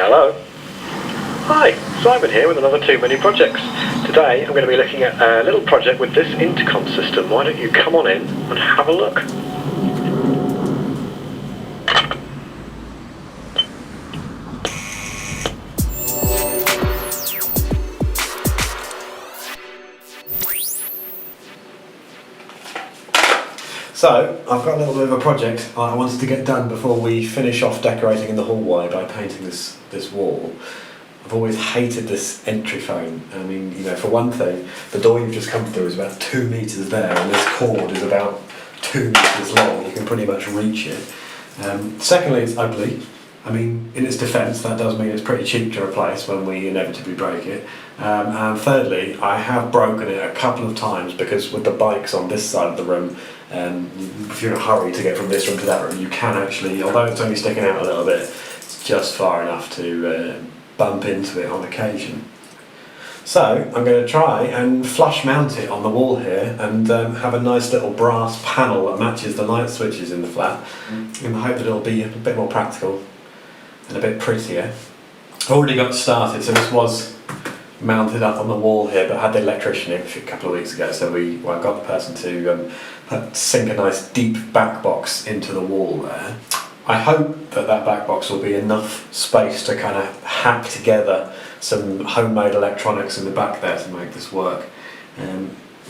Hello. Hi, Simon here with another 2 mini projects. Today I'm going to be looking at a little project with this intercom system. Why don't you come on in and have a look? So, I've got a little bit of a project I wanted to get done before we finish off decorating in the hallway by painting this wall. I've always hated this entry phone. I mean, you know, for one thing, the door you've just come through is about 2 metres there, and this cord is about 2 metres long. You can pretty much reach it. Secondly, it's ugly. I mean, in its defence, that does mean it's pretty cheap to replace when we inevitably break it. And thirdly, I have broken it a couple of times because with the bikes on this side of the room, if you're in a hurry to get from this room to that room, you can actually, although it's only sticking out a little bit, it's just far enough to bump into it on occasion. So I'm going to try and flush mount it on the wall here and have a nice little brass panel that matches the light switches in the flat, in the hope that it'll be a bit more practical and a bit prettier. I've already got started, so this was mounted up on the wall here, but I had the electrician in a couple of weeks ago, so I got the person to sink a nice deep back box into the wall there. I hope that back box will be enough space to kind of hack together some homemade electronics in the back there to make this work.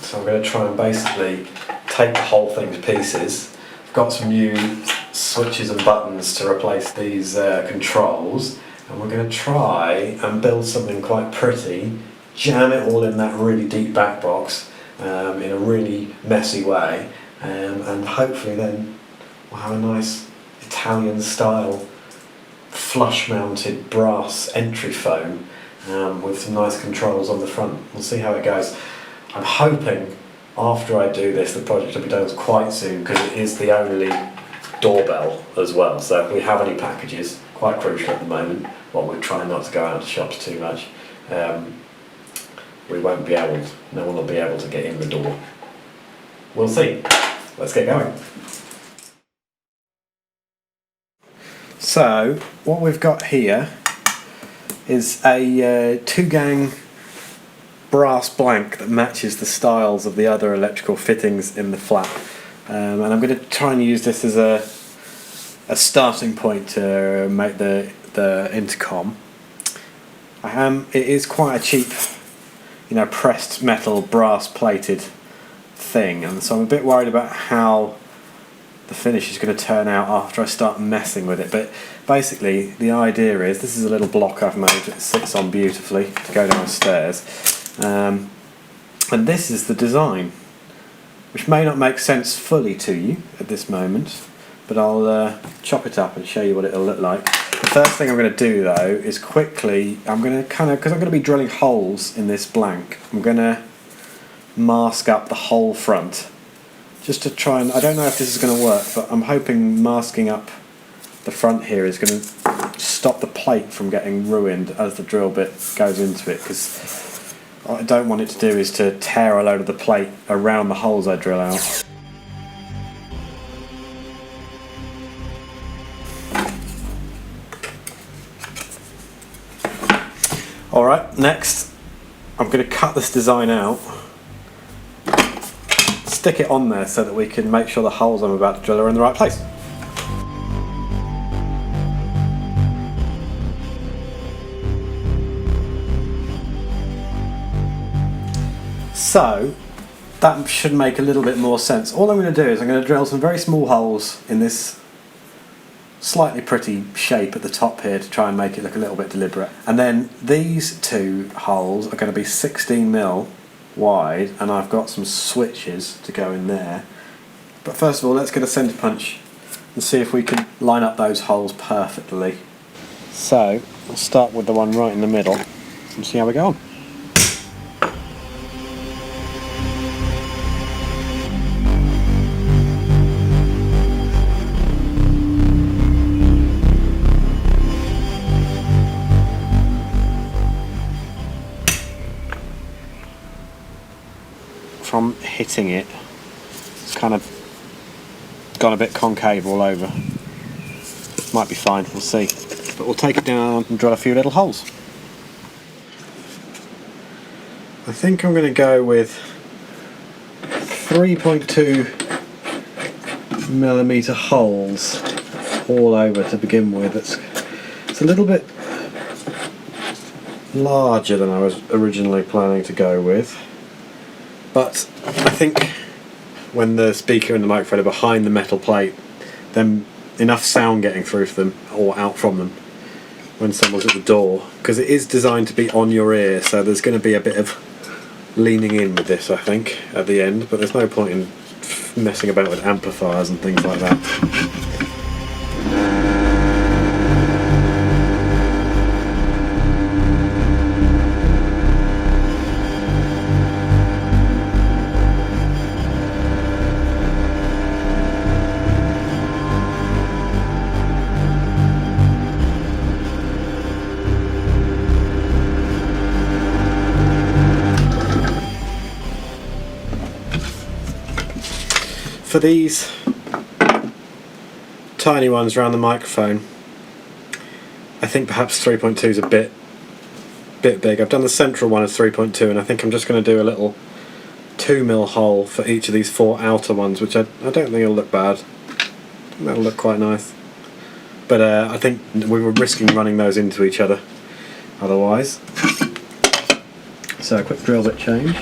So I'm going to try and basically take the whole thing to pieces. I've got some new switches and buttons to replace these controls, and we're going to try and build something quite pretty, jam it all in that really deep back box in a really messy way, and hopefully then we'll have a nice Italian style flush mounted brass entry phone with some nice controls on the front. We'll see how it goes. I'm hoping after I do this the project will be done quite soon, because it is the only doorbell as well, so if we have any packages, quite crucial at the moment, while we're trying not to go out to shops too much, we won't be able, no one will be able to get in the door. We'll see. Let's get going. So what we've got here is a 2-gang brass blank that matches the styles of the other electrical fittings in the flat, and I'm going to try and use this as a starting point to make the intercom. It is quite a cheap, you know, pressed metal brass plated thing, and so I'm a bit worried about how the finish is going to turn out after I start messing with it. But basically the idea is, this is a little block I've made that sits on beautifully to go downstairs, and this is the design, which may not make sense fully to you at this moment, but I'll chop it up and show you what it'll look like. The first thing I'm going to do though is quickly, I'm going to because I'm going to be drilling holes in this blank, I'm going to mask up the whole front, just to try and, I don't know if this is going to work, but I'm hoping masking up the front here is going to stop the plate from getting ruined as the drill bit goes into it, because what I don't want it to do is to tear a load of the plate around the holes I drill out. Alright, next I'm going to cut this design out, stick it on there so that we can make sure the holes I'm about to drill are in the right place. So that should make a little bit more sense. All I'm going to do is I'm going to drill some very small holes in this slightly pretty shape at the top here to try and make it look a little bit deliberate. And then these 2 holes are going to be 16mm wide, and I've got some switches to go in there. But first of all, let's get a centre punch and see if we can line up those holes perfectly. So we'll start with the one right in the middle and see how we go on. From hitting it, it's kind of gone a bit concave all over. Might be fine, we'll see. but we'll take it down and drill a few little holes. I think I'm going to go with 3.2mm holes all over to begin with. It's a little bit larger than I was originally planning to go with, but I think when the speaker and the microphone are behind the metal plate, then enough sound getting through to them or out from them when someone's at the door, because it is designed to be on your ear, so there's going to be a bit of leaning in with this, I think, at the end, but there's no point in messing about with amplifiers and things like that. For these tiny ones around the microphone, I think perhaps 3.2 is a bit big. I've done the central one as 3.2, and I think I'm just going to do a little 2mm hole for each of these 4 outer ones, which I don't think will look bad. That'll look quite nice. But I think we were risking running those into each other otherwise. So a quick drill bit change.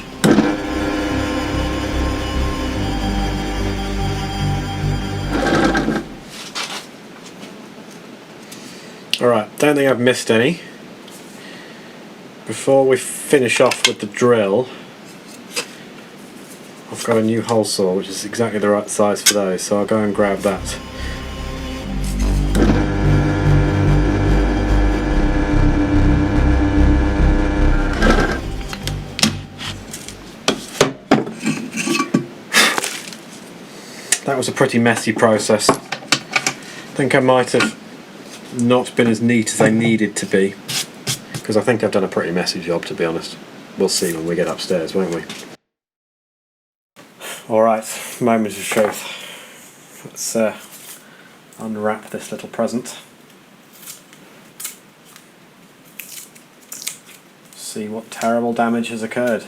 Alright, don't think I've missed any. Before we finish off with the drill, I've got a new hole saw which is exactly the right size for those, so I'll go and grab that. That was a pretty messy process. I think I might have not been as neat as I needed to be, because I think I've done a pretty messy job, to be honest. We'll see when we get upstairs, won't we? Alright, moment of truth. Let's unwrap this little present. See what terrible damage has occurred.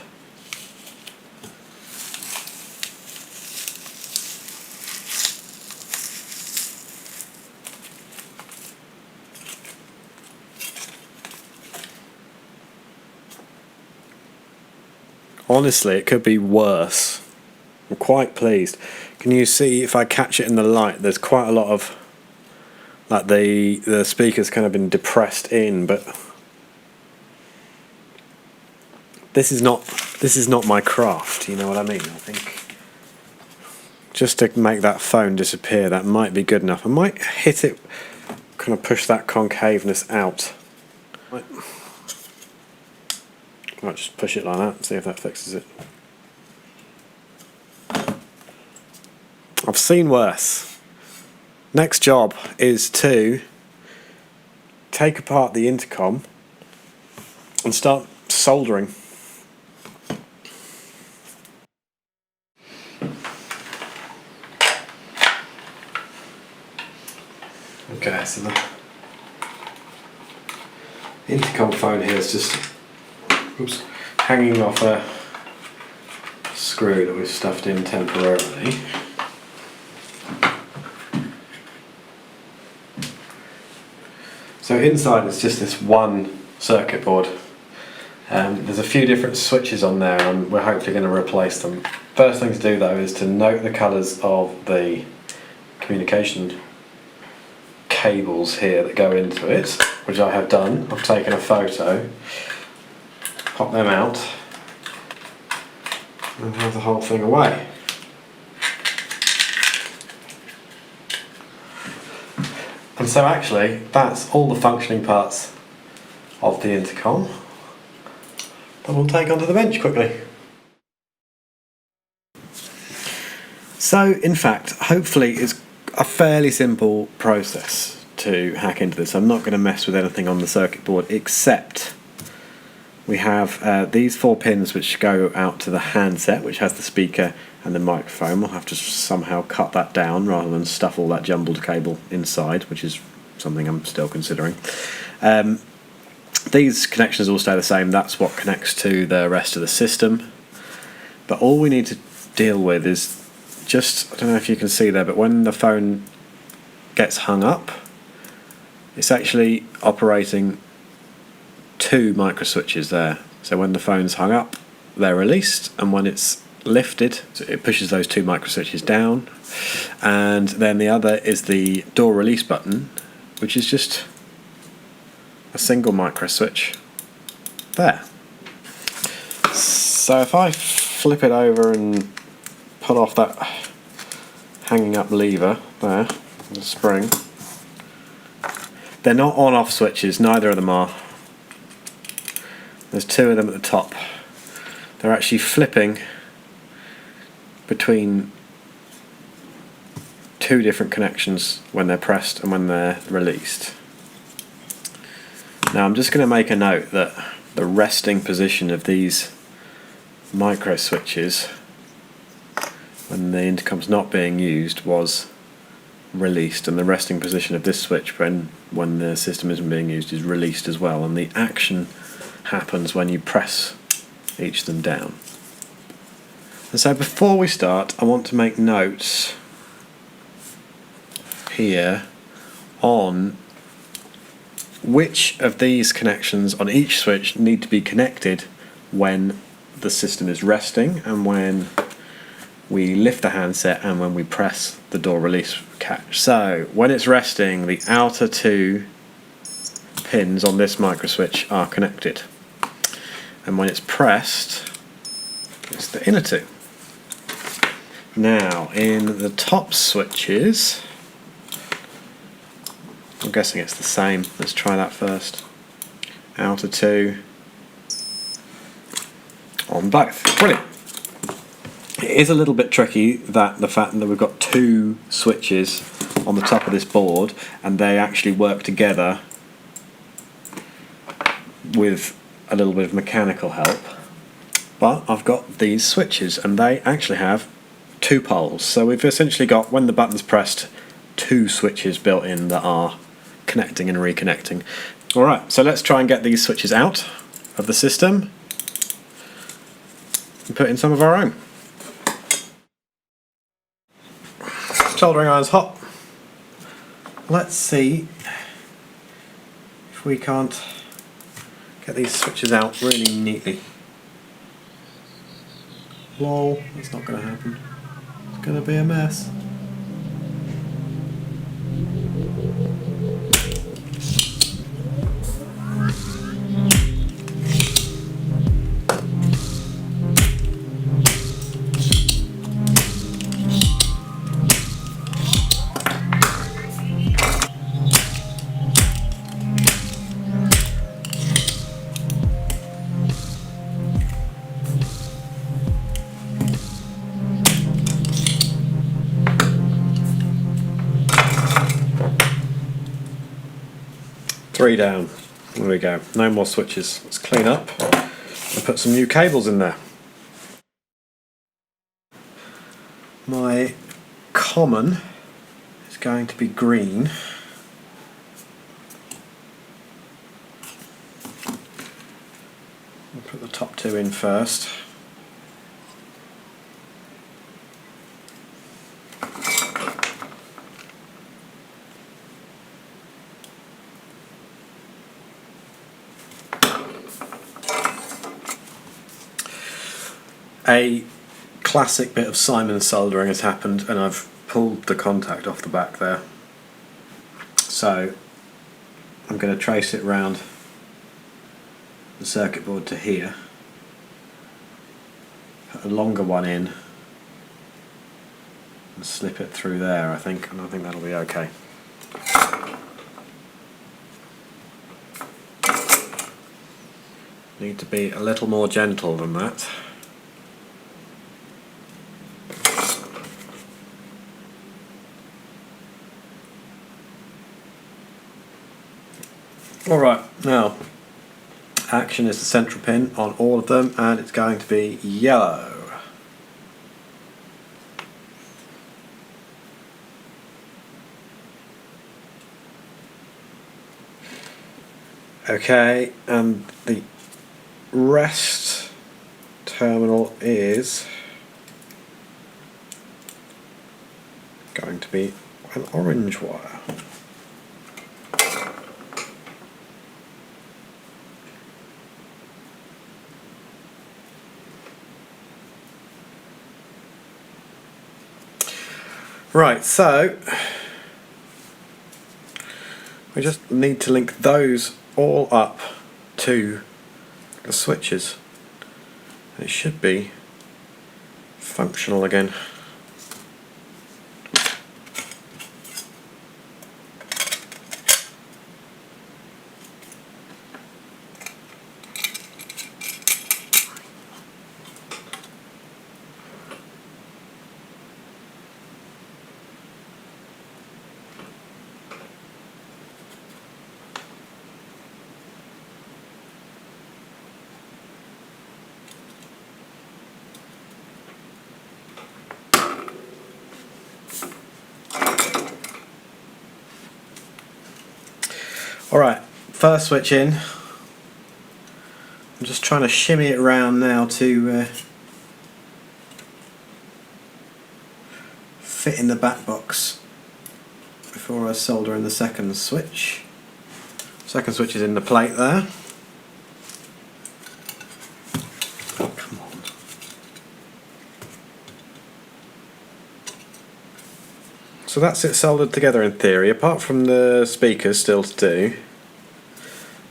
Honestly, it could be worse. I'm quite pleased. Can you see, if I catch it in the light, there's quite a lot of, like, the speaker's kind of been depressed in, but this is not my craft, you know what I mean? I think just to make that phone disappear, that might be good enough. I might hit it, kind of push that concaveness out. Might just push it like that and see if that fixes it. I've seen worse. Next job is to take apart the intercom and start soldering. Okay, so the intercom phone here is just hanging off a screw that we've stuffed in temporarily. So inside is just this one circuit board. There's a few different switches on there, and we're hopefully going to replace them. First thing to do though is to note the colours of the communication cables here that go into it, which I have done. I've taken a photo, pop them out, and have the whole thing away. And so actually, that's all the functioning parts of the intercom that we'll take onto the bench quickly. So in fact, hopefully it's a fairly simple process to hack into this. I'm not going to mess with anything on the circuit board, except we have these 4 pins which go out to the handset, which has the speaker and the microphone. We'll have to somehow cut that down rather than stuff all that jumbled cable inside, which is something I'm still considering. These connections all stay the same. That's what connects to the rest of the system. But all we need to deal with is just, I don't know if you can see there, but when the phone gets hung up, it's actually operating 2 micro switches there. So when the phone's hung up, they're released, and when it's lifted, so it pushes those 2 micro switches down. And then the other is the door release button, which is just a single micro switch there. So if I flip it over and pull off that hanging up lever there, the spring, they're not on-off switches, neither of them are. There's 2 of them at the top. They're actually flipping between 2 different connections when they're pressed and when they're released. Now I'm just going to make a note that the resting position of these micro switches when the intercom's not being used was released, and the resting position of this switch when the system isn't being used is released as well, and the action happens when you press each of them down. And so before we start, I want to make notes here on which of these connections on each switch need to be connected when the system is resting, and when we lift the handset, and when we press the door release catch. So when it's resting, the outer 2 pins on this micro switch are connected, and when it's pressed, it's the inner 2. Now in the top switches, I'm guessing it's the same. Let's try that first. Outer 2 on both. Brilliant. It is a little bit tricky, that the fact that we've got 2 switches on the top of this board and they actually work together with a little bit of mechanical help. But I've got these switches and they actually have 2 poles. So we've essentially got, when the button's pressed, 2 switches built in that are connecting and reconnecting. Alright, so let's try and get these switches out of the system and put in some of our own. Soldering iron's hot. Let's see if we can't get these switches out really neatly. Lol, that's not going to happen. It's going to be a mess. Three down. There we go. No more switches. Let's clean up and put some new cables in there. My common is going to be green. I'll put the top 2 in first. A classic bit of Simon soldering has happened, and I've pulled the contact off the back there. So I'm going to trace it round the circuit board to here, put a longer one in and slip it through there, I think, and I think that'll be okay. Need to be a little more gentle than that. Alright, now action is the central pin on all of them, and it's going to be yellow. Okay, and the rest terminal is going to be an orange wire. Right, so we just need to link those all up to the switches. It should be functional again. Alright, first switch in. I'm just trying to shimmy it around now to fit in the back box before I solder in the second switch. Second switch is in the plate there. Oh, come on. So that's it soldered together in theory, apart from the speakers still to do.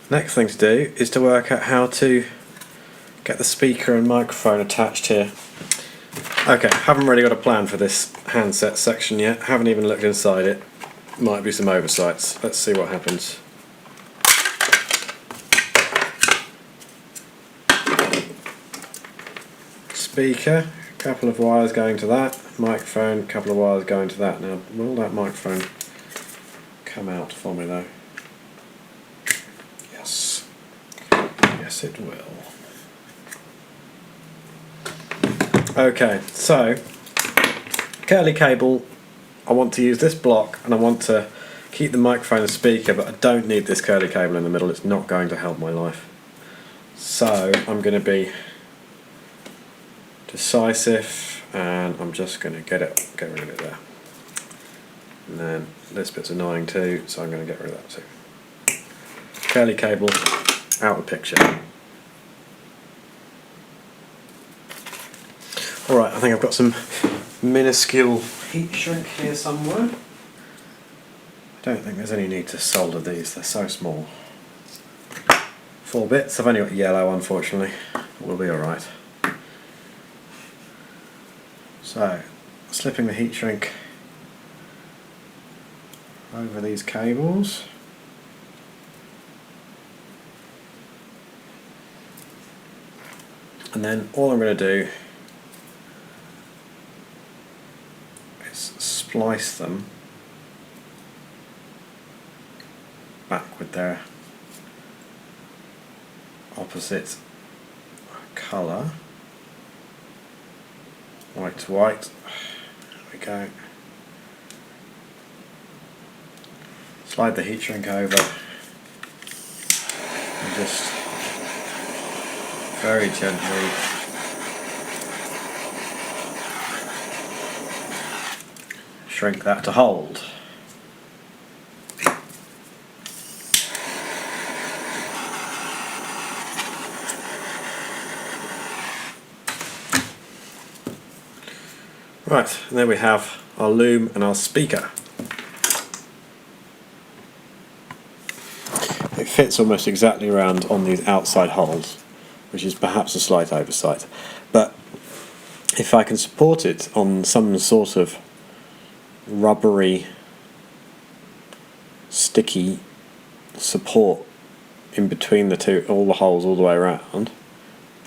Next thing to do is to work out how to get the speaker and microphone attached here. Okay, haven't really got a plan for this handset section yet, haven't even looked inside it. Might be some oversights, let's see what happens. Speaker, a couple of wires going to that, microphone, a couple of wires going to that. Now, will that microphone come out for me though? Yes. Yes, it will. Okay, so curly cable, I want to use this block and I want to keep the microphone and speaker, but I don't need this curly cable in the middle, it's not going to help my life. So I'm going to be decisive and I'm just going to get rid of it there. And then this bit's annoying too, so I'm going to get rid of that too. Curly cable out of the picture. Alright, I think I've got some minuscule heat shrink here somewhere. I don't think there's any need to solder these, they're so small. 4 bits, I've only got yellow unfortunately, we'll be alright. So, slipping the heat shrink over these cables. And then all I'm going to do is splice them back with their opposite colour. White to white. There we go. Slide the heat shrink over and just very gently shrink that to hold. Right, and there we have our loom and our speaker. It fits almost exactly around on these outside holes, which is perhaps a slight oversight. But if I can support it on some sort of rubbery, sticky support in between the two, all the holes all the way around,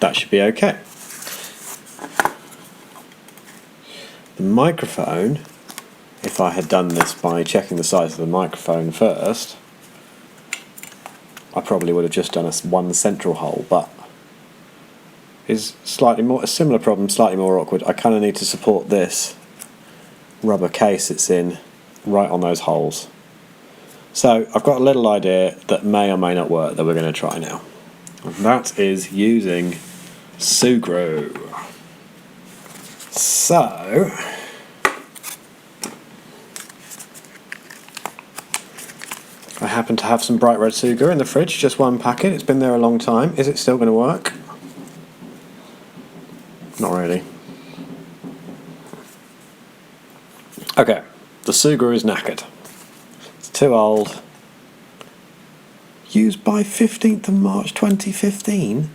that should be okay. The microphone, if I had done this by checking the size of the microphone first, I probably would have just done one central hole, but is slightly more a similar problem, slightly more awkward. I kind of need to support this rubber case it's in right on those holes. So I've got a little idea that may or may not work that we're going to try now. And that is using Sugru. So I happen to have some bright red Sugru in the fridge, just one packet. It's been there a long time. Is it still going to work? Not really. Okay, the Sugru is knackered. It's too old. Used by 15th of March 2015?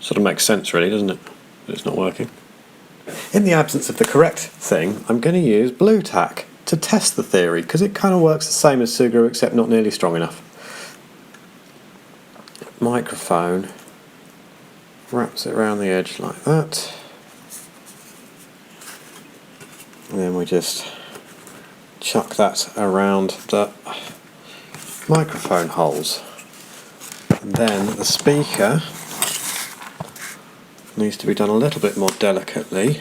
Sort of makes sense really, doesn't it? But it's not working. In the absence of the correct thing, I'm going to use blue tack to test the theory, because it kind of works the same as Sugru except not nearly strong enough. Microphone. Wraps it around the edge like that. And then we just chuck that around the microphone holes. And then the speaker needs to be done a little bit more delicately.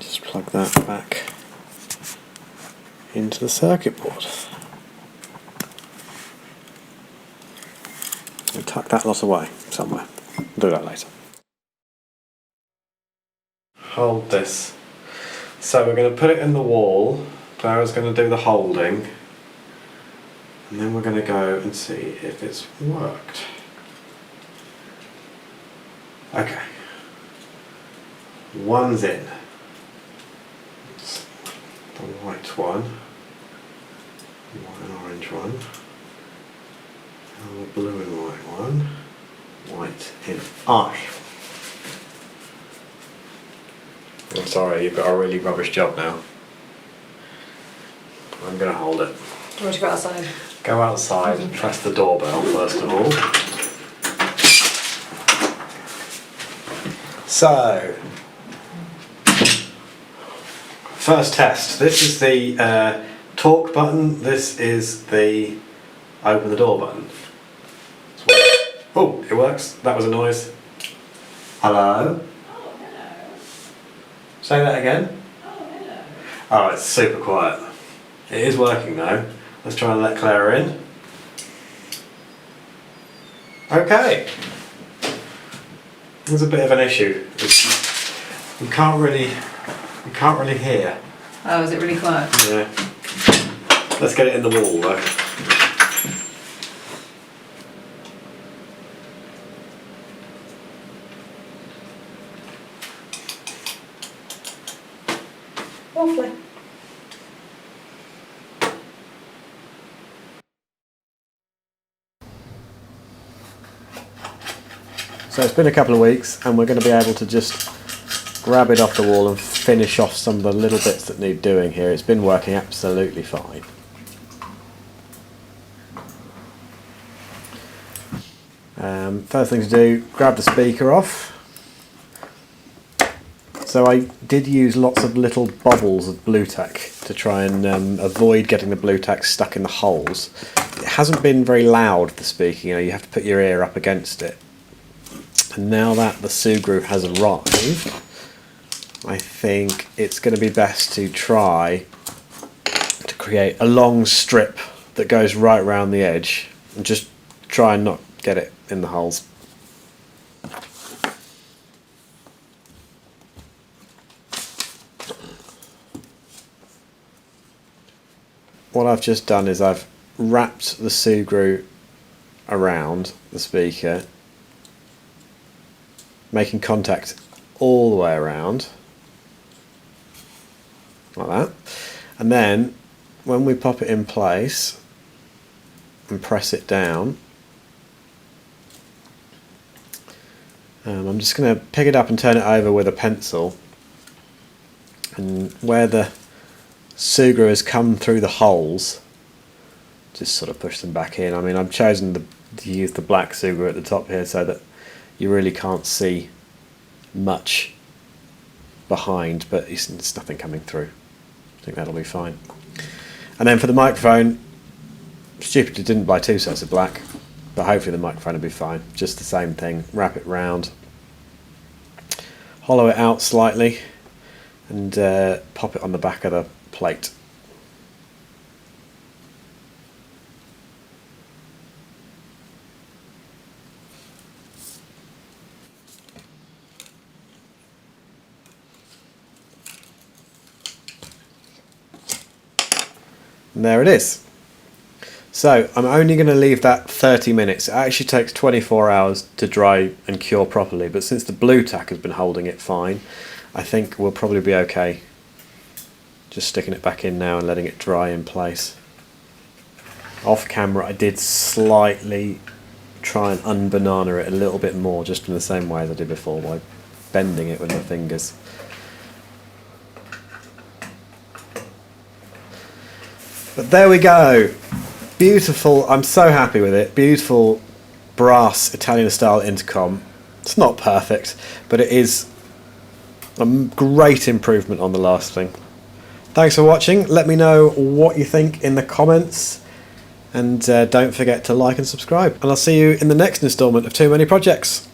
Just plug that back into the circuit board. And tuck that lot away somewhere. I'll do that later. Hold this. So we're going to put it in the wall. Clara's going to do the holding. And then we're going to go and see if it's worked. Okay. One's in. It's the white one. White and orange one. And the blue and white one. White in eye. I'm sorry, you've got a really rubbish job now. I'm going to hold it. Do you want to go outside? Go outside and press the doorbell first of all. So, first test. This is the talk button. This is the open the door button. Oh, it works. That was a noise. Hello? Oh, hello. Say that again. Oh, hello. Oh, it's super quiet. It is working though. Let's try and let Clara in. Okay. There's a bit of an issue. You can't really hear. Oh, is it really quiet? Yeah. Let's get it in the wall though. Lovely. So it's been a couple of weeks and we're going to be able to just grab it off the wall and finish off some of the little bits that need doing here. It's been working absolutely fine. First thing to do, grab the speaker off. So I did use lots of little bubbles of blue tack to try and avoid getting the blue tack stuck in the holes. It hasn't been very loud, the speaker, you have to put your ear up against it. And now that the Sugru has arrived, I think it's going to be best to try to create a long strip that goes right around the edge and just try and not get it in the holes. What I've just done is I've wrapped the Sugru around the speaker, making contact all the way around, like that. And then when we pop it in place and press it down, I'm just going to pick it up and turn it over with a pencil, and where the Sugru has come through the holes, just sort of push them back in. I mean, I've chosen to use the black Sugru at the top here so that you really can't see much behind, but it's nothing coming through. I think that'll be fine. And then for the microphone, stupidly didn't buy 2 sets of black, but hopefully the microphone will be fine. Just the same thing, wrap it round, hollow it out slightly, and pop it on the back of the plate. And there it is. So I'm only going to leave that 30 minutes. It actually takes 24 hours to dry and cure properly, but since the blue tack has been holding it fine, I think we'll probably be okay. Just sticking it back in now and letting it dry in place. Off camera I did slightly try and unbanana it a little bit more, just in the same way as I did before, by bending it with my fingers. But there we go. Beautiful, I'm so happy with it. Beautiful brass Italian style intercom. It's not perfect, but it is a great improvement on the last thing. Thanks for watching. Let me know what you think in the comments, and don't forget to like and subscribe. And I'll see you in the next instalment of Too Many Projects.